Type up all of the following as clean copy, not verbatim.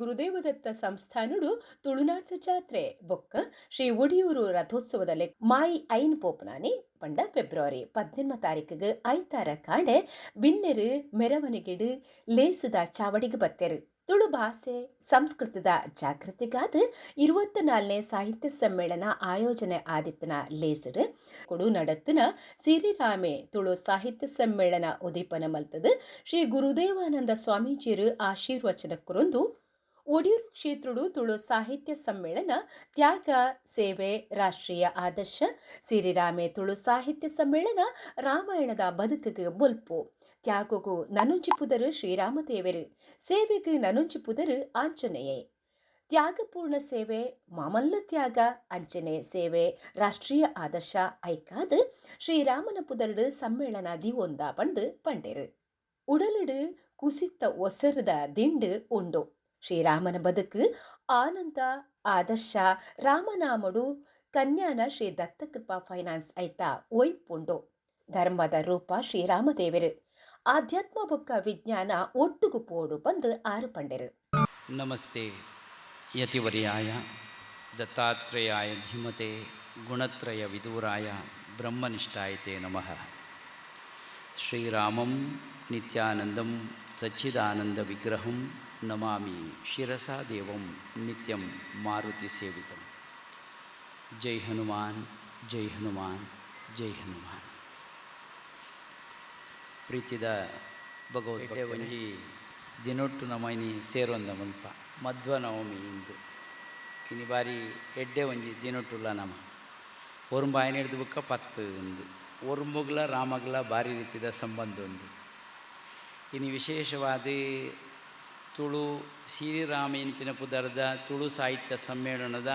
ಗುರುದೇವದತ್ತ ಸಂಸ್ಥಾನುಡು ತುಳುನಾಡ ಜಾತ್ರೆ ಬೊಕ್ಕ ಶ್ರೀ ಒಡಿಯೂರು ರಥೋತ್ಸವದಲ್ಲಿ ಮಾಯಿ ಐನ್ ಪೋಪನಾನಿ ಪಂಡ ಫೆಬ್ರವರಿ 18 ತಾರೀಕಿಗೆ ಐತಾರ ಕಾಂಡೆ ಬಿನ್ನೆರು ಮೆರವಣಿಗೆಡು ಲೇಸುದ ಚಾವಡಿಗೆ ಬತ್ತೆರು ತುಳು ಭಾಷೆ ಸಂಸ್ಕೃತದ ಜಾಗೃತಿಗಾದ 24ನೇ ಸಾಹಿತ್ಯ ಸಮ್ಮೇಳನ ಆಯೋಜನೆ ಆದಿತ್ತನ ಲೇಸರು ಕೊಡು ನಡತ್ತಿನ ಸಿರಿರಾಮೆ ತುಳು ಸಾಹಿತ್ಯ ಸಮ್ಮೇಳನ ಉದೀಪನ ಮಲ್ತದ ಶ್ರೀ ಗುರುದೇವಾನಂದ ಸ್ವಾಮೀಜಿಯರು ಆಶೀರ್ವಚನ ಕುರೊಂದು ಒಡಿಯೂರು ಕ್ಷೇತ್ರಡು ತುಳು ಸಾಹಿತ್ಯ ಸಮ್ಮೇಳನ ತ್ಯಾಗ ಸೇವೆ ರಾಷ್ಟ್ರೀಯ ಆದರ್ಶ ಸಿರಿರಾಮೆ ತುಳು ಸಾಹಿತ್ಯ ಸಮ್ಮೇಳನ ರಾಮಾಯಣದ ಬದುಕಿಗೆ ಬೊಲ್ಪು ತ್ಯಾಗಗೂ ನನುಂಚಿಪುದರು ಶ್ರೀರಾಮದೇವರು ಸೇವೆಗೆ ನನುಂಚಿಪುದರು ಆಂಜನೇಯ ತ್ಯಾಗಪೂರ್ಣ ಸೇವೆ ಮಾಮಲ್ಲ ತ್ಯಾಗ ಅಂಜನೆ ಸೇವೆ ರಾಷ್ಟ್ರೀಯ ಆದರ್ಶ ಐಕಾದ ಶ್ರೀರಾಮನ ಪುದರ್ಡು ಸಮ್ಮೇಳನ ದಿವೊಂದ ಪಂಡು ಪಂಡೆರು ಉಡಲುಡು ಕುಸಿತ್ತ ಒಸರದ ದಿಂಡು ಉಂಡು ಶ್ರೀರಾಮನ ಬದುಕು ಆನಂದ ಆದರ್ಶ ರಾಮನಾಮಡು ಕನ್ಯಾನ ಶ್ರೀ ದತ್ತಕೃಪಾ ಫೈನಾನ್ಸ್ ಐತ ಒಯ್ಪುಂಡು ಧರ್ಮದ ರೂಪ ಶ್ರೀರಾಮದೇವರು ಆಧ್ಯಾತ್ಮ ಬೊಕ್ಕ ವಿಜ್ಞಾನ ಒಟ್ಟುಗು ಪೋಡು ಬಂದು ಆರು ಪಂಡೆರು. ನಮಸ್ತೆ ಯತಿವರ್ಯಾಯ ದತ್ತಾತ್ರೇಯಾಯ ಧೀಮತೆ ಗುಣತ್ರಯ ವಿದೂರಾಯ ಬ್ರಹ್ಮನಿಷ್ಠಾಯತೆ ನಮಃ. ಶ್ರೀರಾಮಂ ನಿತ್ಯಾನಂದಂ ಸಚ್ಚಿದಾನಂದ ವಿಗ್ರಹಂ ನಮಾಮಿ ಶಿರಸಾ ದೇವಂ ನಿತ್ಯಂ ಮಾರುತಿ ಸೇವಿತಂ. ಜೈ ಹನುಮಾನ್ ಜೈ ಹನುಮಾನ್ ಜೈ ಹನುಮಾನ್. ಪ್ರೀತಿದ ಭಗವದ್ಗೀತೆ ಒಂಜಿ ದಿನೊಟ್ಟು ನಮೈನಿ ಸೇರೊಂದ ಮುಲ್ಪ ಮಧ್ವ ನವಮಿ ಇಂದು ಇನಿ ಬಾರಿ ಎಡ್ಡೆ ಒಂಜಿ ದಿನೊಟ್ಟುಲ್ಲ ನಮ ಒರುಂಬಾಯನ ಹಿಡ್ದು ಬುಕ್ಕ 10 ಉಂದು ಒರುಂಬುಗ್ಲ ರಾಮಗ್ಲ ಭಾರಿ ರೀತಿದ ಸಂಬಂಧ ಉಂಡು. ಇನಿ ವಿಶೇಷವಾದ ತುಳು ಶ್ರೀರಾಮ ಇನ್ಪಿನ ಪುದರದ ತುಳು ಸಾಹಿತ್ಯ ಸಮ್ಮೇಳನದ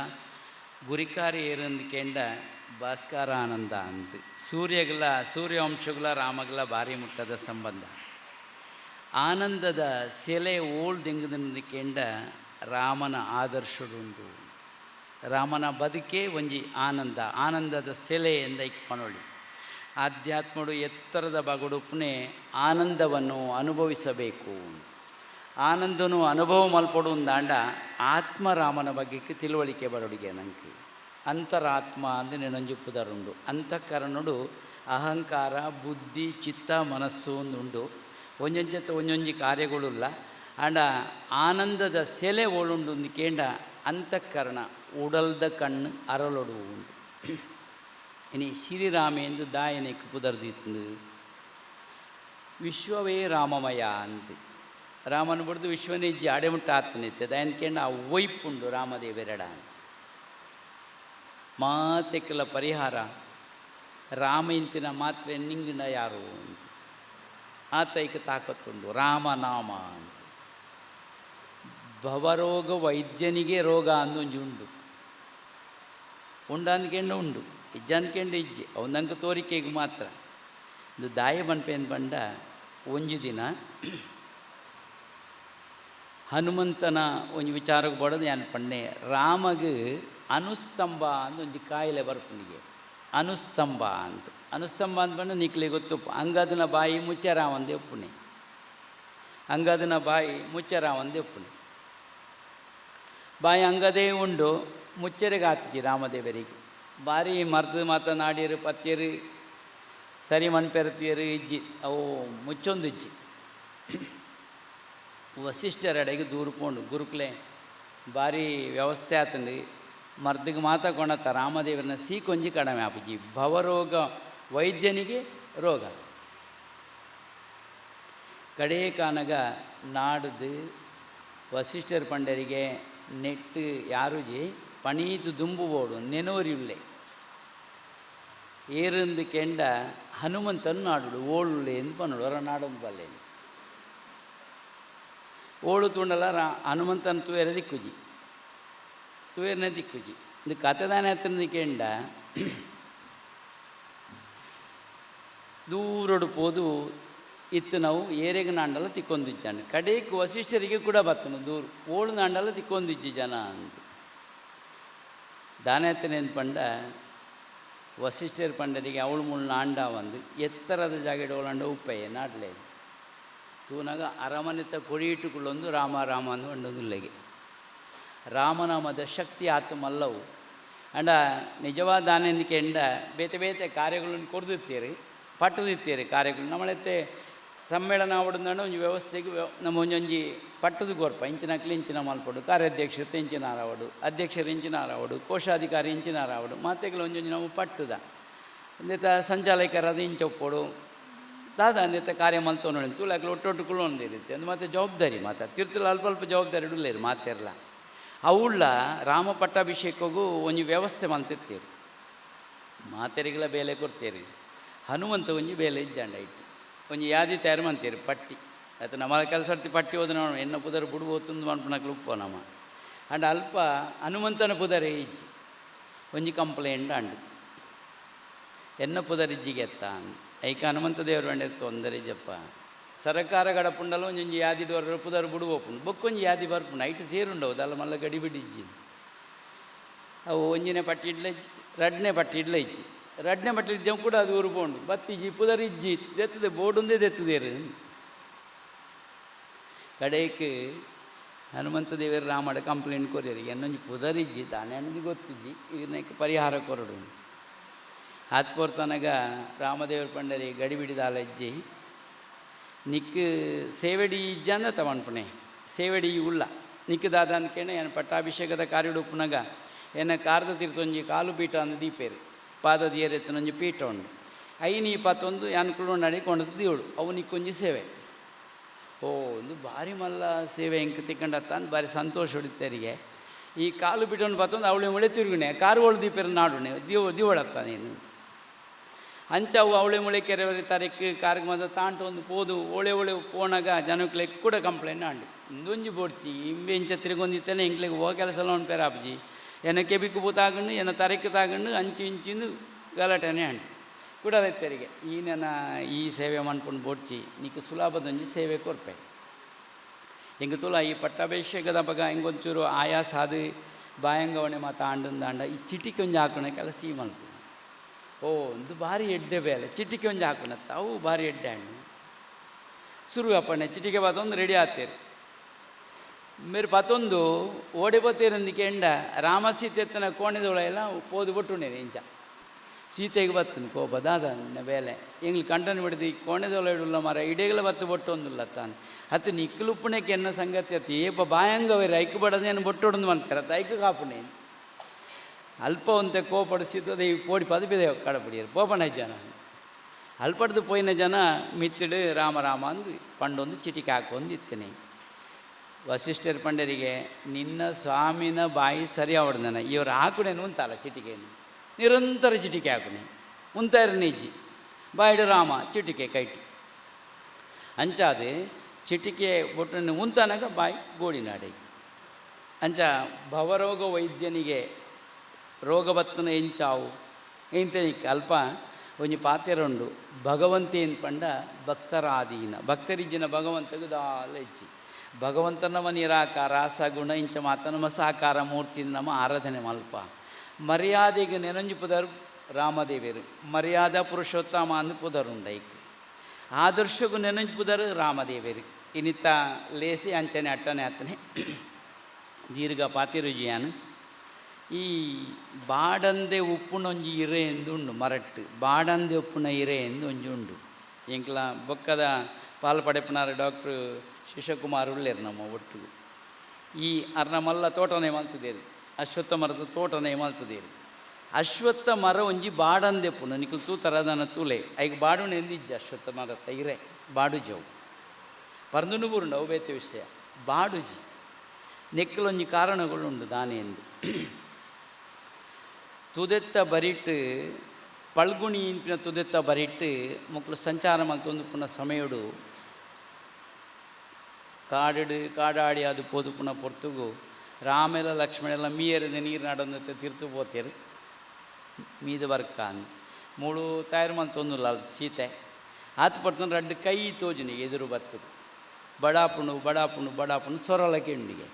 ಗುರಿಕಾರಿ ಏರಂದು ಕೆಂಡ ಭಾಸ್ಕರಾನಂದ ಅಂದು ಸೂರ್ಯವಂಶಗಳ ರಾಮಗ್ಲ ಭಾರಿ ಮುಟ್ಟದ ಸಂಬಂಧ ಆನಂದದ ಸೆಲೆ ಓಳ್ದೆಂಗದಿಂದ ಕೆಂಡ ರಾಮನ ಆದರ್ಶಡುಂಡು. ರಾಮನ ಬದುಕೇ ಒಂಜಿ ಆನಂದದ ಸೆಲೆ ಎಂದೈಕ್ ಪನೊಳಿ ಆಧ್ಯಾತ್ಮಡು ಎತ್ತರದ ಬಗಡುಪನೆ ಆನಂದವನ್ನು ಅನುಭವಿಸಬೇಕು. ಆನಂದನು ಅನುಭವ ಮಲ್ಪಡುಂದಾಂಡ ಆತ್ಮರಾಮನ ಬಗ್ಗೆಕ್ಕೆ ತಿಳುವಳಿಕೆ ಬರೋಡಿಗೆ ನಂಗೆ ಅಂತರಾತ್ಮ ಅಂದು ನೆನಂಜುಪ್ಪುದರುಂಡು. ಅಂತಃಕರಣಡು ಅಹಂಕಾರ ಬುದ್ಧಿ ಚಿತ್ತ ಮನಸ್ಸು ಒಂದುಂಡು ಒಂಜೊಂಜತ್ತ ಒಂಜೊಂಜಿ ಕಾರ್ಯಗಳುಲ್ಲ ಆಂಡ ಆನಂದದ ಸೆಲೆ ಓಳುಂಡು ಕೇಂಡ ಅಂತಃಕರಣ ಉಡಲ್ದ ಕಣ್ಣು ಅರಳೊಡು ಉಂಡು. ಇನಿ ಶ್ರೀರಾಮೇಂದು ದಾಯನಕ್ಕೆ ಪುದರ್ದಿತ್ತು ವಿಶ್ವವೇ ರಾಮಮಯ ಅಂತ ರಾಮನ ಬಿಡ್ದು ವಿಶ್ವನೇ ಇಜ್ಜಿ ಅಡೆಮುಟ್ಟ ಆತ್ಮನಿತ್ಯ ದಯನ್ಕೇಂಡ ಆ ಒಯ್ಪುಂಡು ರಾಮದೇವೆರಡ ಅಂತ ಮಾತೆಕ್ಕಲ ಪರಿಹಾರ ರಾಮ ಇಂಪಿನ ಮಾತ್ರೆ ನಿಂಗಿನ ಯಾರು ಅಂತ ಆತೈಕ ತಾಕತ್ತುಂಡು ರಾಮನಾಮ ಅಂತ. ಭವರೋಗ ವೈದ್ಯನಿಗೆ ರೋಗ ಅಂದೊಂಜಿ ಉಂಡು ಅಂದ್ಕೆಂಡ ಉಂಡು ಇಜ್ಜ ಅಂದ್ಕೆಂಡು ಇಜ್ಜಿ ಅವನಂಗೆ ತೋರಿಕೆಗೆ ಮಾತ್ರ ಇದು ದಾಯ ಬನ್ಪೇನು ಬಂಡ ಒಂಜಿ ದಿನ ಹನುಮಂತನ ಒಂಜಿ ವಿಚಾರಕ್ಕೆ ಬಡದು ಏನು ಪಣ್ಣೆ ರಾಮಗೆ ಅನುಸ್ತಂಭ ಅಂತ ಒಂಜಿ ಕಾಯಿಲೆ ಬರ್ಪನಿಗೆ ಅನುಸ್ತಂಭ ಅಂತ ಅಂತ ಬಂದು ನಿಕ್ಲಿ ಗೊತ್ತು ಅಂಗದನ ಬಾಯಿ ಮುಚ್ಚರಾವಂದೆ ಒಪ್ಪುಣೆ ಅಂಗದನ ಬಾಯಿ ಮುಚ್ಚರಾವಂದೆ ಒಪ್ಪುಣೆ ಬಾಯಿ ಅಂಗದೇ ಉಂಡು ಮುಚ್ಚರೆಗೆ ಆತಿಜಿ ರಾಮದೇವರಿಗೆ ಭಾರಿ ಮರ್ದು ಮಾತನಾಡಿಯರು ಪತ್ಯರು ಸರಿ ಮನ್ಪೆರತಿಯರು ಇಜ್ಜಿ ಅವು ಮುಚ್ಚೊಂದು ಇಜ್ಜಿ ವಸಿಷ್ಠರಡೆಗೆ ದೂರ್ಕೊಂಡು ಗುರುಕುಲೆ ಭಾರಿ ವ್ಯವಸ್ಥೆ ಆತಂದು ಮರ್ದಿಗೆ ಮಾತಾಕೊಂಡತ್ತ ರಾಮದೇವರನ್ನ ಸೀಕೊಂಜಿ ಕಡಿಮೆ ಆಪುಜಿ ಭವರೋಗ ವೈದ್ಯನಿಗೆ ರೋಗ ಕಡೇ ಕಾನಗ ನಾಡ್ದು ವಸಿಷ್ಠರ ಪಂಡರಿಗೆ ನೆಟ್ಟು ಯಾರುಜಿ ಪಣೀತು ದುಂಬುಬೋಡು ನೆನೋರಿಯುಳ್ಳೆ ಏರಂದು ಕೆಂಡ ಹನುಮಂತನು ನಾಡುಡು ಓಳುಳ್ಳೆ ಎಂದು ಪನ್ನೋಡು ಹೊರ ನಾಡೊಂದು ಬಲ್ಲೆ ಓಳು ತುಂಡಲ ಹನುಮಂತನ ತೂಯರ ದಿಕ್ಕುಜಿ ತೂಯರ್ನ ದಿಕ್ಕುಜಿ ಇದು ಕಥೆದಾನೆ ಹತ್ತಿರ ಕೆಂಡ ದೂರಡು ಪೋದು ಇತ್ತು ನಾವು ಏರೆಗೆ ನಾಂಡಲ ತಿಕ್ಕೊಂದಿಜ್ಜಾನೆ ಕಡೆಗೆ ವಸಿಷ್ಠರಿಗೆ ಕೂಡ ಬರ್ತನು ದೂರ ಓಳು ನಾಂಡಲ ತಿಕ್ಕೊಂದಿಜ್ಜಿ ಜನ ಅಂತ ದಾನಯತ್ತನೆ ಅಂತ ಪಂಡ ವಸಿಷ್ಠರ ಪಂಡರಿಗೆ ಅವಳು ಮುಳ್ಳು ನಾಂಡ ಒಂದು ಎತ್ತರದ ಜಾಗ ಓಳಂಡ ಉಪ್ಪಯ್ಯ ನಾಟ್ಲೆ ತೂನಾಗ ಅರಮನೆತ ಕೊಡಿಯಿಟ್ಟುಕೊಳ್ಳೊಂದು ರಾಮ ರಾಮ ಅಂದು ಒಂದೊಂದು ಇಲ್ಲಿಗೆ ರಾಮನಾಮದ ಶಕ್ತಿ ಆತು ಮಲ್ಲವು ಅಂಡ ನಿಜವಾದ ದಾನೆಂದಿಕೆ ಎಂಡ ಬೇತೆ ಬೇತೆ ಕಾರ್ಯಗಳನ್ನು ಕೊಡ್ದಿರ್ತೀರಿ ಪಟ್ಟದಿತ್ತೀರಿ ಕಾರ್ಯಗಳು ನಮ್ಮಳತ್ತೆ ಸಮ್ಮೇಳನ ಆವಡಂದಾಂಡ ಒಂಜಿ ವ್ಯವಸ್ಥೆಗೆ ನಮ್ಮ ಒಂಜೊಂಜಿ ಪಟ್ಟದು ಗೋರ್ಪ ಇಂಚಿನಕ್ಲಿ ಇಂಚಿನ ಮಲ್ಪಡು ಕಾರ್ಯಾಧ್ಯಕ್ಷತೆ ಇಂಚಿನ ಆರಾವಡು ಅಧ್ಯಕ್ಷರು ಇಂಚಿನ ಆರಾವಡು ಕೋಶಾಧಿಕಾರಿ ಇಂಚಿನ ಆರಾವಡು ಮಾತೆಗಳು ಒಂಜೊಂಜಿ ನಾವು ಪಟ್ಟದ ಅಂದೇತ ಸಂಚಾಲಕರಾದ ಇಂಚೊಪ್ಪಡು ದಾದ ಅಂದೇತ ಕಾರ್ಯ ಮಲ್ತೊಂಡು ತುಳಕಲು ಒಟ್ಟೊಟ್ಟುಗಳು ಒಂದಿರುತ್ತೆ ಅಂದು ಮತ್ತೆ ಜವಾಬ್ದಾರಿ ಮಾತ ತಿರ್ತಿಲ್ಲ ಅಲ್ಪ ಅಲ್ಪ ಜವಾಬ್ದಾರಿ ಇಡಲೇರು ಮಾತೆರ್ಲ ಅವಳ ರಾಮ ಪಟ್ಟಾಭಿಷೇಕಗೂ ಒಂಜಿ ವ್ಯವಸ್ಥೆ ಮಲ್ತಿರ್ತೀರಿ ಮಾತೆರಿಗಳ ಬೇಲೆ ಕೊಡ್ತೀರಿ ಹನುಮಂತ ಒಂಜಿ ಬೇಲೆ ಇಜ್ಜಾಂಡ ಇಟ್ಟು ಒಂಜಿ ಯಾದಿ ತಯಾರು ಮಾಡ್ತೀರಿ ಪಟ್ಟಿ ಆಯ್ತು ನಮ್ಮ ಕೆಲಸ ಸರ್ತಿ ಪಟ್ಟಿ ಹೋದ ನಾವು ಎನ್ನ ಪುದರ್ ಬುಡು ಓತುಂದು ಮನ್ಪನಕ್ಲು ಉಪ್ಪು ನಮ್ಮ ಅಂಡ್ ಅಲ್ಪ ಹನುಮಂತನ ಪುದರೇ ಇಜ್ಜಿ ಒಂಜಿ ಕಂಪ್ಲೇಂಟ್ ಅಂಡು ಎನ್ನ ಪುದರ್ ಇಜ್ಜಿಗೆ ಎತ್ತ ಐಕ ಹನುಮಂತ ದೇವರು ಬಂಡೆ ತೊಂದರೆ ಜಪ್ಪ ಸರಕಾರ ಗಡಪುಂಡಲ ಒಂಜೊಂಜಿ ಯಾದಿ ದೊರ ಪುದರ್ ಬುಡು ಓಪುಂಡು ಬೊಕ್ಕೊಂಜಿ ಯಾದಿ ಬರ್ಪುಂಡು ಐಟ್ ಸೇರುಂಡವು ದಲ್ಲ ಮಲ್ಲ ಗಡಿ ಬಿಡಿ ಇಜ್ಜಿ ಅವು ಒಂಜಿನೇ ಪಟ್ಟಿ ಇಡ್ಲ ಇಜ್ಜಿ ರಡ್ನೇ ಪಟ್ಟಿ ಇಡ್ಲ ಇಜ್ಜಿ ರಡ್ನೇ ಪಟ್ಟಿ ಇದ್ದೇವು ಕೂಡ ಅದು ಉರುಪೋಂಡು ಬತ್ತಿಜ್ಜಿ ಪುದರ್ ಇಜ್ಜಿ ದೆತ್ತದೆ ಬೋರ್ಡುಂದೇ ದೆತ್ತದೇರು ಕಡೆಗೆ ಹನುಮಂತ ದೇವರು ರಾಮಡ ಕಂಪ್ಲೇಂಟ್ ಕೊರಿಯರಿ ಎನ್ನೊಂಜಿ ಪುದರ್ ಇಜ್ಜಿ ತಾನೇ ಅನ್ನೋದು ಗೊತ್ತಿಜ್ಜಿ ಇದನ್ನಕ್ಕೆ ಪರಿಹಾರ ಕೊರಡು ಆತ್ಪೋರ್ತನಗ ರಾಮದೇವ್ರ ಪಂಡರಿ ಗಡಿ ಬಿಡಿದಾಲ ಇಜ್ಜಿ ನಿಕ್ ಸೇವೆಡಿ ಇಜ್ಜ ಅಂದ ತಗೊಂಡ್ಪುಣೆ ಸೇವೆಡಿ ಉಳ್ಳ ನಿಕ್ ದಾದ ಅನ್ಕೇಣೆ ಏನು ಪಟ್ಟಾಭಿಷೇಕದ ಕಾರ್ಯಡು ಉಪ್ಪುನಗ ಏನ ಕಾರದ ತೀರ್ಥೊಂಜಿ ಕಾಲು ಪೀಠ ಅಂದು ದೀಪೇರು ಪಾದದ ಏರೆತ್ತನೊಂಜಿ ಪೀಠ ಉಂಡು ಐನಿ ಪತ್ತೊಂದು ಯಾನ್ಕುಳು ನಡಿಕೊಂಡು ದೀವಳು ಅವು ನಿಕ್ಕೊಂಜಿ ಸೇವೆ ಓ ಒಂದು ಭಾರಿ ಮಲ್ಲ ಸೇವೆ ಹೆಂಗೆ ತಿಕ್ಕಂಡತ್ತ ಅಂತ ಭಾರಿ ಸಂತೋಷ ಹೊಡಿತಾರಿಗೆ ಈ ಕಾಲು ಪೀಠವನ್ನು ಪತ್ತೊಂದು ಅವಳೆ ಮುಳೆ ತಿರುಗುಣೆ ಕಾರುಗಳು ದೀಪೇರು ನಾಡುಣೆ ದಿವಡತ್ತ ನೀನು ಅಂಚವು ಅವಳೆ ಮುಳೆ ಕೆರೆವರಿ ತಾರೀಕು ಕಾರ್ಗೆ ಬಂದ ತಾಂಟು ಒಂದು ಪೋದು ಓಳೆ ಓಳೆ ಪೋನಾಗ ಜನಕ್ಕೆ ಕೂಡ ಕಂಪ್ಲೇಂಟ್ ಆಂಡು ಇಂದೊಂಜಿ ಬೋಡ್ಚಿ ಇಂಬೆ ಇಂಚ ತಿರುಗೊಂದಿತ್ತೇನೆ ಇಂಕ್ಲಿಗೆ ಹೋಗ ಕೆಲಸ ಒಂದು ಪೇರ ಆಪ್ಜಿ ಏನ ಕೆಬಿಕ್ಕು ಬೂತಾಗಂಡು ಏನ ತಾರೀಕು ತಾಗಂಡು ಅಂಚಿ ಇಂಚಿಂದು ಗಲಾಟೆನೇ ಆಂಡು ಕೂಡಲೈತರಿಗೆ ಈನ ಈ ಸೇವೆ ಮನ್ಪುಂಡು ಬೋಡ್ಚಿ ನೀಕು ಸುಲಭದೊಂಜಿ ಸೇವೆ ಕೊರ್ಪೆ ಹೆಂಗೆ ತುಲ ಈ ಪಟ್ಟಾಭಿಷೇಕದ ಬಗ ಹೆಂಗೊಂಚೂರು ಆಯಾಸ ಅದು ಬಾಯಂಗವಣೆ ಮಾತ ಆಂಡಂದಾಂಡ ಈ ಚಿಟಿಕೆ ಒಂಜಿ ಹಾಕೋಣ ಕೆಲಸ ಈ ಮಲ್ಪು ಓ ಒಂದು ಭಾರಿ ಎಡ್ಡೆ ಬೇಲೆ ಚಿಟಿಕೆ ಒಂಜಿ ಹಾಕೋಣತ್ತ ಅವು ಭಾರಿ ಎಡ್ಡೆ ಹಣ್ಣು ಶುರು ಅಪ್ಪಣ್ಣೆ ಚಿಟಿಕೆ ಪಾತೊಂದು ರೆಡಿ ಆಗ್ತೀರಿ ಮೇರೆ ಪತ್ತೊಂದು ಓಡಿ ಬತ್ತೀರಂದಿಕೆ ಎಂಡ ರಾಮ ಸೀತೆ ಎತ್ತನ ಕೋಣೆದೊಳ ಎಲ್ಲ ಪೋದು ಬಿಟ್ಟುಂಡೇನೆ ಇಂಚ ಸೀತೆಗೆ ಬತ್ತನು ಕೋಪ ದಾದ ಬೇಲೆ ಎಂಗ್ಲು ಕಂಟನು ಬಿಡಿದು ಕೋಣೆದೊಳ ಇಡುಲ್ಲ ಮರ ಇಡೇಗಲ ಬತ್ತು ಬೊಟ್ಟೊಂದುಲ್ಲ ತಾನು ಅತ್ತು ನಿಕ್ಕಲುಪ್ಪಣಕ್ಕೆ ಎನ್ನ ಸಂಗತಿ ಅತ್ತು ಏಪ ಬಾಯಂಗವೇರಿ ಐಕು ಬಡದೇನು ಬೊಟ್ಟೊಡೊಂದು ಅಂತಾರೆ ಅತ್ತು ಐಕು ಕಾಪುಣೆ ಅಲ್ಪ ಒಂತೆ ಕೋಪಡು ಸೀತದೆ ಈ ಪೋಡಿ ಪದಪಿದೆ ಕಡಪಡಿಯರು ಪೋಪನ ಜನ ಅಲ್ಪಡ್ದು ಪೋಯಿನ ಜನ ಮಿತ್ತಿಡು ರಾಮ ರಾಮ ಅಂದು ಪಂಡೊಂದು ಚಿಟಿಕೆ ಹಾಕೊಂದು ಇತ್ತನೆ ವಸಿಷ್ಠರ ಪಂಡರಿಗೆ ನಿನ್ನ ಸ್ವಾಮಿನ ಬಾಯಿ ಸರಿ ಅವಡ್ದನ ಇವರು ಹಾಕುಣೇನು ಉಂತಲ್ಲ ಚಿಟಿಕೆಯನ್ನು ನಿರಂತರ ಚಿಟಿಕೆ ಹಾಕುಣೆ ಉಂತಾರನೇ ಇಜ್ಜಿ ಬಾಯಿಡು ರಾಮ ಚಿಟಿಕೆ ಕೈಟಿ ಅಂಚಾದೆ ಚಿಟಿಕೆ ಬೊಟ್ಟನ್ನು ಉಂತಾನಾಗ ಬಾಯಿ ಗೋಡಿನಾಡೆ ಅಂಚ ಭವರೋಗ ವೈದ್ಯನಿಗೆ ರೋಗ ಬತ್ತನ ಎಂಚಾವು ಎಂಪೆನಿಕ್ಕೆ ಅಲ್ಪ ಒಂಜಿ ಪಾತೆರುಂಡು ಭಗವಂತೇನು ಪಂಡ ಭಕ್ತರ ಆದೀನ ಭಕ್ತರಿಜ್ಜಿನ ಭಗವಂತಗೂ ದಾಲ ಇಜ್ಜಿ ಭಗವಂತನವ ನಿರಾಕಾರ ಸಗುಣ ಇಂಚ ಮಾತ ನಮ್ಮ ಸಾಕಾರ ಮೂರ್ತಿ ನಮ್ಮ ಆರಾಧನೆ ಮಲ್ಪ ಮರ್ಯಾದೆಗೆ ನೆನಂಜು ಪುದರು ರಾಮದೇವಿಯರು ಮರ್ಯಾದಾ ಪುರುಷೋತ್ತಮ ಅಂದು ಪುದರುಂಡೈಕ್ ಆದರ್ಶಗೂ ನೆನಂಜು ಪುದರು ರಾಮದೇವಿಯರು ಇನ್ನಿತ್ತ ಲೇಸಿ ಅಂಚನೆ ಅಟ್ಟನೆ ಅತ್ತನೆ ದೀರ್ಘ ಪಾತಿರುಜಿಯಾನು ಈ ಬಾಡಂದೆ ಉಪ್ಪುನೊಂಜಿ ಇರೆ ಎಂದುಂಡು ಮರಟ್ಟು ಬಾಡಂದೆ ಉಪ್ಪುನ ಇರೆ ಎಂದು ಒಂಜಿ ಉಂಡು ಎಂಕ್ಲ ಬೊಕ್ಕದ ಪಾಲು ಪಡೆಪನಾರ ಡಾಕ್ಟ್ರು ಶಿಶಕುಮಾರ್ ಉಳ್ಳೇರು ನಮ್ಮ ಒಟ್ಟಿಗೆ ಈ ಅರ್ನ ಮಲ್ಲ ತೋಟನೇ ಮಲ್ತದೇರಿ ಅಶ್ವತ್ಥ ಮರದ ತೋಟನೇ ಮಲ್ತದೇರಿ ಅಶ್ವತ್ಥ ಮರ ಒಂಜಿ ಬಾಡಂದೆ ಪುನ ನಿಕ್ಲು ತೂತರದನ ತೂಲೆ ಐಗ ಬಾಡುಣ ಎಂದಿಜ್ಜ ಅಶ್ವತ್ಥ ಮರ ತೈರೆ ಬಾಡು ಜವು ಪರ್ದುನು ಬುರುಂಡು ಅವು ಬೇತೆ ವಿಷಯ ಬಾಡುಜಿ ನೆಕ್ಕಲೊಂಜಿ ಕಾರಣಗಳುಂಡು ದಾನೆ ಎಂದು ತುದೆತ್ತ ಬರಿಟ್ಟು ಪಳ್ಗುಣಿ ಇಂಪಿನ ತುದೆತ್ತ ಬರಿಟ್ಟು ಮಕ್ಕಳು ಸಂಚಾರ ಮಲ್ತೊಂದು ಪುನಃ ಸಮಯಡು ಕಾಡಾಡಿ ಅದು ಪೋದು ಪುನಃ ಪೊರ್ತುಗು ರಾಮೆಲ್ಲ ಲಕ್ಷ್ಮಣೆಲ್ಲ ಮೀಯರಿಂದ ನೀರು ನಾಡೊಂದು ತಿರ್ತು ಪೋತೇರು ಮೀದು ಬರ್ಕ ಅಂದು ಮೂಳು ತಯಾರು ಮಲ್ತೊಂದುಲ್ಲ ಅದು ಸೀತೆ ಆತು ಪಡ್ತಂದು ರಡ್ಡು ಕೈ ತೋಜುನಿಗೆ ಎದುರು ಬರ್ತದೆ ಬಡಾಪುಣು ಸೊರಲ ಕೆಂಡಿಗೆ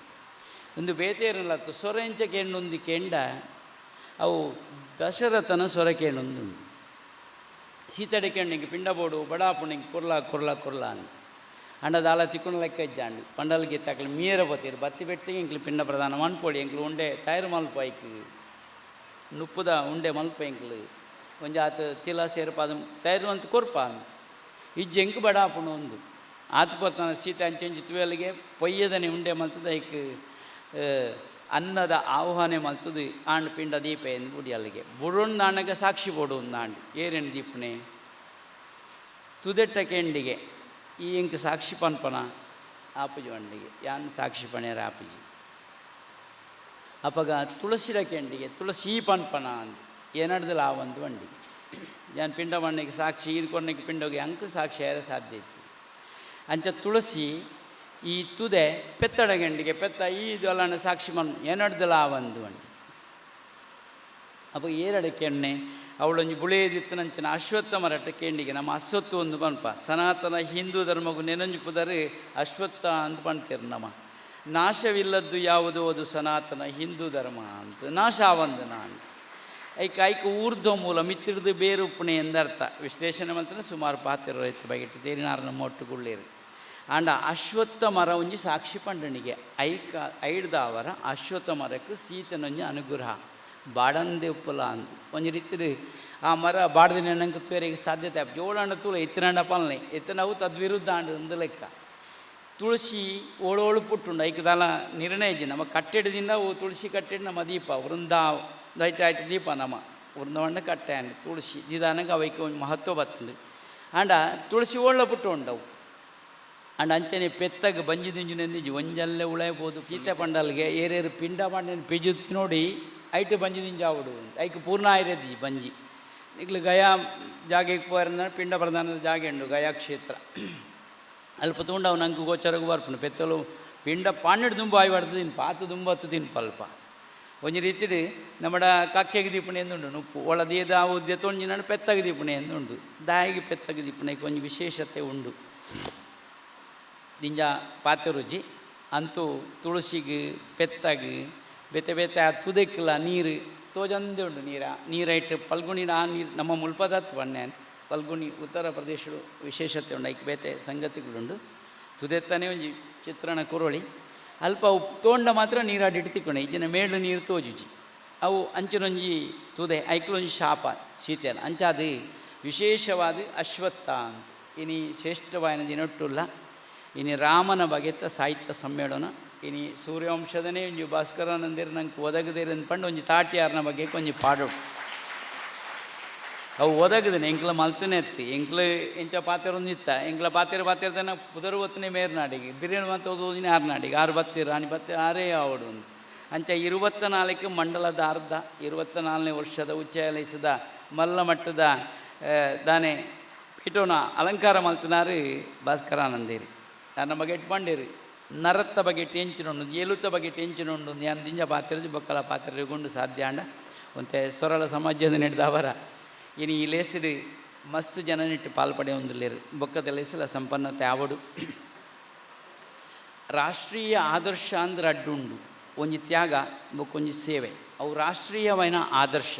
ಒಂದು ಬೇತೇರಲ್ಲ ಸೊರ ಇಂಚ ಕೆಂಡೊಂದು ಕೆಂಡ ಅವು ದಶರಥನ ಸೊರಕೇಣೊಂದುಂಡು ಸೀತಡೆ ಕೆಣ್ಣಿಗೆ ಪಿಂಡ ಬೋಡು ಬಡಾಪುಣಿಗೆ ಕುರ್ಲ ಅಂತ ಅಂಡ ದಾಲ ತಿಕ್ಕೊಂಡು ಲೆಕ್ಕ ಇಜ್ಜಾಂಡು ಪಂಡಲ್ಗೆ ತಕ್ಕಲು ಮೀರ ಬತ್ತೀರು ಬತ್ತಿ ಬೆಟ್ಟಿಗೆ ಇಂಕ್ಲು ಪಿಂಡ ಪ್ರಧಾನ ಮನ್ಪೊಡಿ ಇಂಕ್ಲು ಉಂಡೆ ತಯಾರು ಮಲ್ಪ ಐಕ್ ನುಪ್ಪುದ ಉಂಡೆ ಮಲ್ಪ ಇಂಕ್ಲು ಒಂಜಿ ಆತ ತಿಲ ಸೇರು ಪಾದ ತಯಾರು ಅಂತ ಕೊರ್ಪ ಇಜ್ಜ ಎಂಕ್ ಬಡ ಆಪುಂಡು ಒಂದು ಆತು ಪತ್ತಾನ ಸೀತೆ ಅಂಚೆಂಚಿ ತುವೆಲಿಗೆ ಪೊಯ್ಯದನೆ ಉಂಡೆ ಮಲ್ತದ ಐಕ್ ಅನ್ನದ ಆಹ್ವಾನೆ ಮಲ್ತದು ಆಂಡ್ ಪಿಂಡ ದೀಪ ಎಂದು ಬುಡಿ ಅಲ್ಲಿಗೆ ಬುಡೊಂದು ಆಂಡಗ ಸಾಕ್ಷಿ ಬೋಡು ಒಂದು ಆಂಡ್ ಏರೆಂಡು ದೀಪನೆ ತುದೆಟ್ಟ ಕೆಂಡಿಗೆ ಈ ಇಂಕ ಸಾಕ್ಷಿ ಪನ್ಪನ ಆಪುಜಿ ಅಂಡಿಗೆ ಯಾನ್ ಸಾಕ್ಷಿ ಪಣ್ಯರ ಆಪುಜಿ ಅಪಗ ತುಳಸಿರ ಕೆಂಡಿಗೆ ತುಳಸಿ ಪನ್ಪನ ಅಂತ ಏನಡ್ದಲ್ಲ ಆ ಒಂದು ಅಂಡಿಗೆ ಯಾನ್ ಪಿಂಡ ಮಣ್ಣಿಗೆ ಸಾಕ್ಷಿ ಇದು ಕೊನೆಗೆ ಪಿಂಡೋಗಿ ಅಂಕ ಸಾಕ್ಷಿ ಯಾರ ಸಾಧ್ಯ ಇತ್ತು ಅಂಚ ತುಳಸಿ ಈ ತುದೆ ಪೆತ್ತಡ ಗಂಡಿಗೆ ಪೆತ್ತ ಇದು ಅಲ್ಲ ಸಾಕ್ಷಿ ಮನ್ ಏನಡ್ದಲ್ಲ ಆ ಒಂದು ಅಂಡಿ ಅಪ್ಪ ಏರಡಕ್ಕೆ ಎಣ್ಣೆ ಅವಳೊಂದು ಬುಳೇದಿತ್ತನಂಚಿನ ಅಶ್ವತ್ಥ ಮರಟ ಕೇಂಡಿಗೆ ನಮ್ಮ ಅಶ್ವತ್ಥ ಒಂದು ಪನ್ಪ ಸನಾತನ ಹಿಂದೂ ಧರ್ಮಗೂ ನೆನಂಜು ಪುದರೆ ಅಶ್ವತ್ಥ ಅಂತ ಪಣ್ತೀರಿ ನಮ್ಮ ನಾಶವಿಲ್ಲದ್ದು ಯಾವುದೋ ಅದು ಸನಾತನ ಹಿಂದೂ ಧರ್ಮ ಅಂತ ನಾಶ ಆವಂದನ ಅಂತ ಐಕ ಊರ್ಧ್ವ ಮೂಲ ಮಿತ್ತಿಡ್ದು ಬೇರು ಉಪ್ಪಣೆ ಎಂದರ್ಥ ವಿಶ್ಲೇಷಣೆ ಮಾಡ್ತಾನೆ ಸುಮಾರು ಪಾತಿರೋ ರೈತ ಬಗೆಟ್ಟು ತೇರಿನಾರನ ಮೊಟ್ಟುಗುಳ್ಳೇರು ಆಂಡ ಅಶ್ವತ್ಥ ಮರ ಒಂಜಿ ಸಾಕ್ಷಿ ಪಂಡನಿಗೆ ಐಡ್ದವರ ಅಶ್ವತ್ಥ ಮರಕ್ಕೆ ಸೀತನೊಂಜಿ ಅನುಗ್ರಹ ಬಾಡಂದೆ ಉಪ್ಪಲ ಅಂತ ಒಂಜಿ ರೀತಿ ಆ ಮರ ಬಾಡ್ದಿನ ನಂಗೆ ತೂರಿಗೆ ಸಾಧ್ಯತೆ ಆಪ್ ಜೋಡಾಂಡ ತೂಲ ಎತ್ತಿನಾಂಡ ಪಾಲನೆ ಎತ್ತನವು ತದ್ವಿರುದ್ಧ ಆಂಡ ಒಂದು ಲೆಕ್ಕ ತುಳಸಿ ಓಳೋಳು ಪುಟ್ಟುಂಡು ಐಕದಾಲ ನಿರ್ಣಯ ನಮ್ಮ ಕಟ್ಟೆಡದಿಂದ ಓ ತುಳಸಿ ಕಟ್ಟೆಡ್ ನಮ್ಮ ದೀಪ ವೃಂದ ದೈಟ್ ಆಯ್ತು ದೀಪ ನಮ್ಮ ವೃಂದವಂಡ ಕಟ್ಟೆ ಅಂಡ್ ತುಳಸಿ ದಿದಾನಗೆ ಅವಕ್ಕೆ ಒಂದು ಮಹತ್ವ ಬರ್ತದೆ ಆಂಡ ತುಳಸಿ ಓಳ್ಳ ಪುಟ್ಟು ಉಂಡವು ಅಂಡ್ ಅಂಚನೆ ಪೆತ್ತಗೆ ಬಂಜಿ ದಿಂಜಿನೆಂದು ಒಂಜಲ್ಲೇ ಉಳೈಬೋದು ಸೀತೆ ಪಂಡಲ್ಗೆ ಏರೇರು ಪಿಂಡ ಮಾಡಿನ ಪಿಜುತ್ತಿ ನೋಡಿ ಐಟು ಬಂಜಿ ದಿಂಜಾವುಡು ಐಕ್ ಪೂರ್ಣ ಆಯ್ರದಿ ಬಂಜಿ ಈಗಲೂ ಗಯಾ ಜಾಗೆಗೆ ಪೋರ ಪಿಂಡ ಪ್ರಧಾನದ ಜಾಗೆ ಉಂಡು ಗಯಾ ಕ್ಷೇತ್ರ ಅಲ್ಪ ತುಂಡು ಅವು ನಂಗೆ ಗೋಚರಗೂ ಬರ್ಪುಂಡು ಪೆತ್ತಲು ಪಿಂಡ ಪಾಂಡೆಡು ದುಂಬು ಆಯ್ ಬಡ್ದು ತಿನ್ ಪಾತು ದುಂಬತ್ತು ತಿನ್ಪಲ್ಪ ಒಂಜಿ ರೀತಿಡು ನಮ್ಮಡ ಕಕ್ಕೆಗೆ ದೀಪಣೆ ಎಂದುಂಡು ನುಪ್ಪು ಒಳ ದೇದ ಉದ್ಯ ತೊಂಜಿನ ಪೆತ್ತಗೆ ದೀಪಣೆ ಎಂದುಂಡು ದಾಯಿಗೆ ಪೆತ್ತಗೆ ದೀಪಣೆಗೆ ಒಂಜಿ ವಿಶೇಷತೆ ಉಂಡು ದಿಂಜ ಪಾತೆ ರುಚಿ ಅಂತೂ ತುಳಸಿಗೆ ಪೆತ್ತಗೆ ಬೆತೆ ಬೆತೆ ಆ ತುದಕ್ಕಿಲ್ಲ ನೀರು ತೋಜಂದೆ ಉಂಡು ನೀರೈಟ್ ಪಲ್ಗುಣಿನ ಆ ನೀರು ನಮ್ಮ ಮುಲ್ಪದತ್ತು ಬಣ್ಣೆ ಪಲ್ಗುಣಿ ಉತ್ತರ ಪ್ರದೇಶ ವಿಶೇಷತೆ ಉಂಡು ಐಕ್ ಬೇತೆ ಸಂಗತಿಗಳುಂಡು ತುದೆತ್ತಾನೆ ಒಂಜಿ ಚಿತ್ರಣ ಕುರುಳಿ ಅಲ್ಪ ಅವು ತೋಂಡ ಮಾತ್ರ ನೀರಾಡಿಟ್ಟು ತಿಕ್ಕೊಂಡೆ ಈಜಿನ ಮೇಳು ನೀರು ತೋಜುಜಿ ಅವು ಅಂಚಿನೊಂಜಿ ತುದೆ ಐಕ್ಲೊಂಜಿ ಶಾಪ ಶೀತೇನ ಅಂಚಾದು ವಿಶೇಷವಾದ ಅಶ್ವತ್ಥ ಅಂತ ಇನಿ ಶ್ರೇಷ್ಠವಾಯಿನ ದಿನೊಟ್ಟುಲ್ಲ ಇನಿ ರಾಮನ ಬಗೆತ ಸಾಹಿತ್ಯ ಸಮ್ಮೇಳನ ಇನಿ ಸೂರ್ಯವಂಶದನೇ ಒಂಜಿ ಭಾಸ್ಕರಾನಂದಿರು ನಂಗೆ ಒದಗದಿರು ಅಂದ್ಪಂಡು ಒಂಜಿ ತಾಟ್ಯಾರನ ಬಗ್ಗೆ ಒಂಜಿ ಪಾಡೋಡು ಅವು ಒದಗದನೆ ಎಂಕ್ಲ ಮಲ್ತನೇ ಎತ್ತಿ ಎಂಕ್ಲು ಎಂಚ ಪಾತೆರ ಒಂದಿತ್ತ ಎಂಕ್ಲ ಪಾತೆರದನ ಪುದರು ಹೊತ್ತನೇ ಮೇರ್ನಾಡಿಗೆ ಬಿರಿಯಾನಿ ಮತ್ತು ಓದಿನ ಆರ್ನಾಡಿಗೆ ಆರು ಬತ್ತೀರು ರಾಣಿ ಬತ್ತೀರು ಆರೇ ಆವಡು ಒಂದು ಅಂಚ 24 ಮಂಡಲದ ಅರ್ಧ 24ನೇ ವರ್ಷದ ಉಚ್ಚಾಯಲಿಸಿದ ಮಲ್ಲ ಮಟ್ಟದ ದಾನೆ ಪೀಠೋನ ಅಲಂಕಾರ ಮಲ್ತಿನಾರು ಭಾಸ್ಕರಾನಂದೇರಿ ನನ್ನ ಬಗ್ಗೆ ಇಟ್ಕೊಂಡಿರಿ ನರತ್ತ ಬಗ್ಗೆ ಟೆಂಚಿನುಂಡು ಏಲುತ್ತ ಬಗ್ಗೆ ಟೆಂಚಿನುಂಡು ನಾನು ದಿಂಜ ಪಾತಿರದು ಬೊಕ್ಕಲ ಪಾತಿರಗೊಂಡು ಸಾಧ್ಯ ಅಂಡ ಒಂತೆ ಸೊರಳ ಸಮಾಜದ ನಡೆದವರ ಇನ್ನು ಈ ಲೇಸಿಡು ಮಸ್ತ್ ಜನ ನಿಟ್ಟು ಪಾಲ್ಪಡೆ ಒಂದಿಲ್ಲೇರು ಬೊಕ್ಕದ ಲೇಸಲ ಸಂಪನ್ನತೆ ಆವಡು ರಾಷ್ಟ್ರೀಯ ಆದರ್ಶ ಅಂದ್ರೆ ಅಡ್ಡುಂಡು ಒಂಜಿ ತ್ಯಾಗ ಬೊಕ್ಕೊಂಜಿ ಸೇವೆ ಅವು ರಾಷ್ಟ್ರೀಯವಾದ ಆದರ್ಶ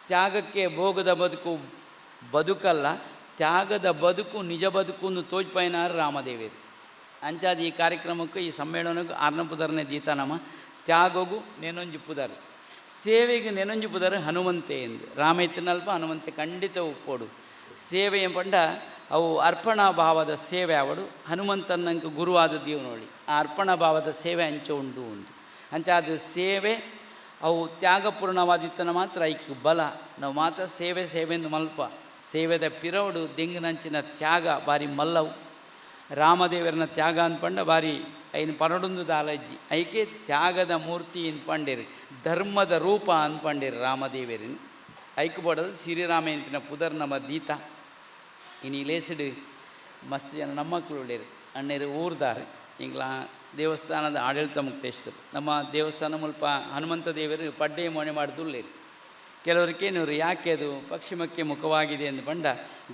ತ್ಯಾಗಕ್ಕೆ ಭೋಗದ ಬದುಕು ಬದುಕಲ್ಲ ತ್ಯಾಗದ ಬದುಕು ನಿಜ ಬದುಕು ತೋಜ್ಪಯನಾರು ರಾಮದೇವೇರು ಅಂಚಾದ ಈ ಕಾರ್ಯಕ್ರಮಕ್ಕೂ ಈ ಸಮ್ಮೇಳನಕ್ಕೂ ಆರ್ನಪುದರನೇ ದೀತಾನಮ ತ್ಯಾಗಗೂ ನೆನೊಂಜಿ ಪುದರ್ ಸೇವೆಗೆ ನೆನೊಂಜಿ ಪುದರ್ ಹನುಮಂತೆ ಎಂದು ರಾಮ ಎತ್ತಿನಲ್ಪ ಹನುಮಂತೆ ಖಂಡಿತ ಒಪ್ಪೋಡು ಸೇವೆ ಎಂಪಂಡ ಅವು ಅರ್ಪಣಾ ಭಾವದ ಸೇವೆ ಅವಡು ಹನುಮಂತನಂಗೆ ಗುರುವಾದ ದೀವು ನೋಡಿ ಆ ಅರ್ಪಣಾ ಭಾವದ ಸೇವೆ ಅಂಚ ಉಂಡು ಒಂದು ಅಂಚಾದ ಸೇವೆ ಅವು ತ್ಯಾಗಪೂರ್ಣವಾದಿತ್ತನ ಮಾತ್ರ ಐಕ್ ಬಲ ನಾವು ಮಾತ್ರ ಸೇವೆ ಎಂದು ಮಲ್ಪ ಸೇವೆದ ಪಿರವಡು ದೆಂಗಿನಂಚಿನ ತ್ಯಾಗ ಬಾರಿ ಮಲ್ಲವು ರಾಮದೇವರನ ತ್ಯಾಗ ಅಂದ್ಪಂಡ ಬಾರಿ ಐನು ಪರಡೊಂದು ದಾಲಜ್ಜಿ ಐಕೆ ತ್ಯಾಗದ ಮೂರ್ತಿ ಅಂದ್ಪಂಡೇರಿ ಧರ್ಮದ ರೂಪ ಅಂದ್ಪಂಡೇರಿ ರಾಮದೇವರಿನ ಐಕ್ ಬೋಡದು ಶ್ರೀರಾಮೇಂತಿನ ಪುದರ್ ನಮ್ಮ ದೀತ ಇನ್ನು ಇಲೇಸಿಡು ಮಸ್ತ್ ಜನ ನಮ್ಮ ಮಕ್ಕಳು ಉಳ್ಳೇರು ಅಣ್ಣೇರು ಊರ್ದಾರೆ ಈಗಲ ದೇವಸ್ಥಾನದ ಆಡಳಿತ ಮುಕ್ತೇಶ್ವರು ನಮ್ಮ ದೇವಸ್ಥಾನ ಮುಲ್ಪ ಹನುಮಂತ ದೇವರು ಪಡ್ಡೆ ಮೋಣೆ ಮಾಡಿದುಳ್ಳೇರು ಕೆಲವರಿಗೆ ಏನವರು ಯಾಕೆ ಅದು ಪಶ್ಚಿಮಕ್ಕೆ ಮುಖವಾಗಿದೆ ಎಂದು ಬಂಡ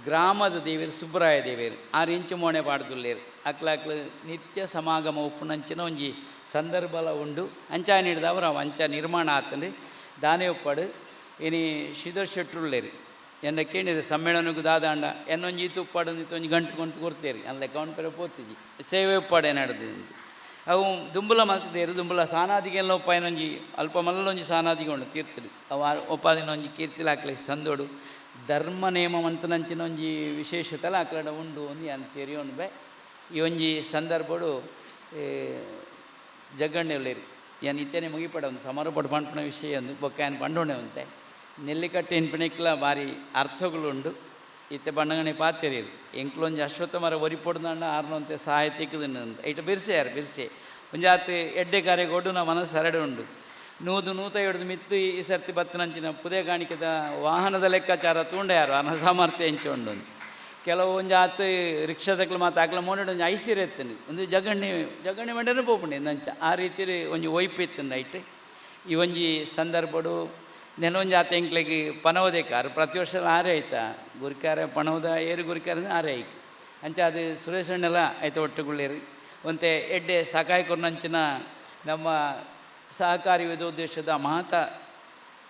ಗ್ರಾಮದ ದೇವರು ಸುಬ್ರಾಯ ದೇವರು 6 ಇಂಚು ಮೋಣೆ ಪಾಡ್ದುಳ್ಳೇರು ಅಕ್ಲಾಕ್ಲು ನಿತ್ಯ ಸಮಾಗಮ ಉಪ್ಪುನಂಚಿನ ಒಂಜಿ ಸಂದರ್ಭಲ ಉಂಡು ಅಂಚ ನೀಡಿದವರು ಅವು ಅಂಚ ನಿರ್ಮಾಣ ಆತಂದು ದಾನೆ ಉಪ್ಪಡು ಇನಿ ಶ್ರೀಧರ್ ಶೆಟ್ಟರುಳ್ಳೇರು ಎನ್ನ ಕೇಳಿದೆ ಸಮ್ಮೇಳನಕ್ಕೂ ದಾದಾಂಡ ಎನ್ನೊಂಜಿ ಈತು ಉಪ್ಪಾಡು ಒಂಜಿ ಗಂಟು ಕೊಂತು ಕೊಡ್ತೇರಿ ಅಲ್ಲ ಕೌಂಟ್ ಪೇರ ಪೋತಿಜಿ ಸೇವೆ ಉಪ್ಪಾಡೆ ನಡೆದು ಅವು ದುಂಬುಲ ಮಲ್ತಿದ್ದೇರು ದುಂಬುಲ ಸಾನಾದಿಗೆಲ್ಲ ಒಪ್ಪಾಯಿನೊಂಜಿ ಅಲ್ಪ ಮಲ್ಲೊಂಜಿ ಸಾನಾದಿಗೆ ಉಂಡು ತೀರ್ಥಲಿ ಅವು ಒಪ್ಪಾದಿನೊಂಜಿ ಕೀರ್ತಿಲಿ ಹಾಕ್ಲಿ ಸಂದೋಡು ಧರ್ಮ ನೇಮ ಮಂತನಂಚಿನ ಒಂಜಿ ವಿಶೇಷತೆಲ್ಲ ಆಕಡೆ ಉಂಡು ಒಂದು ಅಂತ ತೆರಿಯೋಣ ಬೇ ಈ ಒಂಜಿ ಸಂದರ್ಭಡು ಜಗ್ಗಣ್ಣೆಳ್ಳೇರಿ ಏನು ಇತ್ತೇನೆ ಮುಗಿಪಡ ಒಂದು ಸಮಾರೋಪ ಪಂಪಣ ವಿಷಯ ಒಂದು ಬೊಕ್ಕ ಏನು ಪಂಡೋಣೆ ಅಂತೆ ನೆಲ್ಲಿಕಟ್ಟೆ ಎನ್ಪಣಿಕ್ಲ ಭಾರಿ ಅರ್ಥಗಳುಂಡು ಇತ್ತೆ ಬಣ್ಣಗಣೆ ಪಾತೆರೀರು ಎಂಕ್ಲೊಂಜಿ ಅಶ್ವತ್ಥ ಮರ ಒರಿಪೊಡ್ದಂಡ ಆರ್ನಂತೆ ಸಹಾಯ ತಿಕ್ಕದನ್ನು ಐಟ ಬಿರ್ಸೆ ಒಂಜಾತು ಎಡ್ಡೆ ಕಾರ್ಯಗೊಡ್ಡು ನಾ ಮನಸ್ಸು ಹರಡೆ ಉಂಡು ನೂತ ಹಿಡಿದು ಮಿತ್ತು ಈ ಸರ್ತಿ ಬತ್ತನಂಚಿನ ಪುದೇ ಕಾಣಿಕೆದ ವಾಹನದ ಲೆಕ್ಕಾಚಾರ ತೂಂಡ ಯಾರು ಅನ ಸಾಮರ್ಥ್ಯ ಹೆಂಚು ಉಂಡು ಕೆಲವು ಒಂಜಾತು ರಿಕ್ಷಾದಕ್ಲು ಮಾತು ಆಕಲ ಮೋಡ ಒಂಜಿ ಐಸಿರು ಎತ್ತಂಡು ಒಂದು ಜಗಣ್ಣೆ ಮಂಡನೆ ಪೋಪುಂಡೆ ನಂಚ ಆ ರೀತಿ ಒಂಜಿ ಒಯ್ಪು ಎತ್ತಂಡು ಐಟ್ ಈ ಒಂಜಿ ಸಂದರ್ಭಡು ನೆನೊಂಜಾತ ಎಂಕ್ಲೆಗೆ ಪನವದೆ ಕಾರು ಪ್ರತಿ ವರ್ಷ ಆರೆ ಆಯ್ತಾ ಗುರಿಕಾರ ಪಣವದ ಏರು ಗುರಿಕಾರ ಆರೆ ಆಯ್ತು ಅಂಚ ಅದು ಸುರೇಶ್ ಅಣ್ಣೆಲ್ಲ ಆಯ್ತು ಒಟ್ಟುಗುಳ್ಳೇರಿ ಒಂತೆ ಎಡ್ಡೆ ಸಕಾಯ ಕೊರ್ನಂಚಿನ ನಮ್ಮ ಸಹಕಾರಿ ವಿಧೋದ್ದೇಶದ ಮಹತ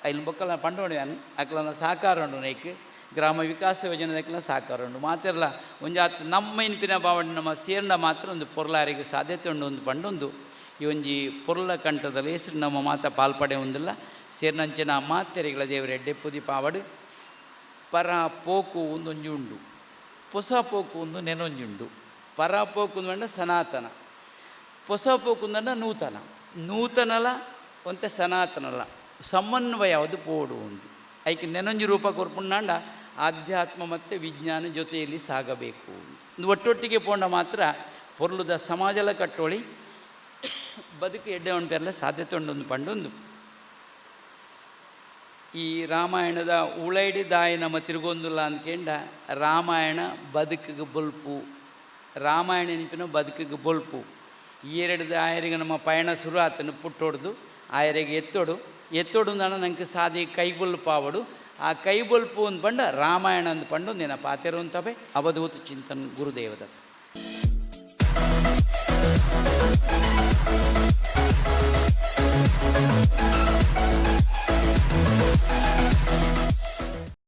ಇಲ್ಲಿ ಬೊಕ್ಕಲ ಪಂಡೋಣಿ ಅಕ್ಲನ ಸಹಕಾರ ಉಂಡು ನೈಕ್ ಗ್ರಾಮ ವಿಕಾಸ ಯೋಜನೆದಕ್ಲ ಸಹಕಾರ ಉಂಡು ಮಾತಿರಲ್ಲ ಒಂಜಾತ್ ನಮ್ಮ ಇನ್ಪಿನ ಭಾವನೆ ನಮ್ಮ ಸೇರ್ನ ಮಾತ್ರ ಒಂದು ಪೊರ್ಲಾರಿಗೆ ಸಾಧ್ಯತೆ ಉಂಡು ಒಂದು ಪಂಡೊಂದು ಈ ಒಂಜಿ ಪೊರ್ಲ ಕಂಠದಲ್ಲಿ ಹೆಸರು ನಮ್ಮ ಮಾತ ಪಾಲ್ಪಡೆ ಒಂದಿಲ್ಲ ಸೇರ್ನಂಚಿನ ಮಾತೆರೆಗಳ ದೇವರ ಎಡ್ಡೆ ಪುದಿ ಪಾವಡು ಪರ ಪೋಕು ಒಂದೊಂಜಿ ಉಂಡು ಹೊಸ ಪೋಕು ಒಂದು ನೆನೊಂಜುಂಡು ಪರ ಪೋಕು ಅಂದ ಸನಾತನ ಹೊಸ ಪೋಕು ಅಂದ ನೂತನಲ ಒಂತೆ ಸನಾತನಲ ಸಮನ್ವಯ ಅದು ಪೋಡು ಒಂದು ಐಕೆ ನೆನೊಂಜಿ ರೂಪ ಕೊರ್ಪುಂಡಾಂಡ ಆಧ್ಯಾತ್ಮ ಮತ್ತು ವಿಜ್ಞಾನ ಜೊತೆಯಲ್ಲಿ ಸಾಗಬೇಕು ಒಂದು ಒಟ್ಟೊಟ್ಟಿಗೆ ಪೋಂಡ ಮಾತ್ರ ಪೊರ್ಲುದ ಸಮಾಜಲ ಕಟ್ಟೋಳಿ ಬದುಕು ಎಡ್ಡೆ ಉಂಟೆಲ್ಲ ಸಾಧ್ಯತೆ ಉಂಡೊಂದು ಪಂಡೊಂದು ಈ ರಾಮಾಯಣದ ಉಳೈಡಿ ದಾಯಿ ನಮ್ಮ ತಿರುಗೊಂದುಲ್ಲ ಅಂದ್ಕೊಂಡ ರಾಮಾಯಣ ಬದುಕಿಗೆ ಬೊಲ್ಪು ರಾಮಾಯಣ ನೆನಪಿನ ಬದುಕಿಗೆ ಬೊಲ್ಪು ಈ ಎರಡು ಆಯರಿಗೆ ನಮ್ಮ ಪಯಣ ಶುರು ಆತನು ಪುಟ್ಟೊಡ್ದು ಆಯರಿಗೆ ಎತ್ತೋಡು ಅಂದ ನಂಗೆ ಸಾದಿ ಕೈಗೊಲ್ಪು ಆವಡು ಆ ಕೈಗೊಲ್ಪು ಅಂದ್ ಪಂಡ ರಾಮಾಯಣ ಅಂದ್ ಪಂಡು ನೆನ ಪಾತೆರು ಅಂತವೆ ಅವಧೂತ ಚಿಂತನ್ ಗುರುದೇವದ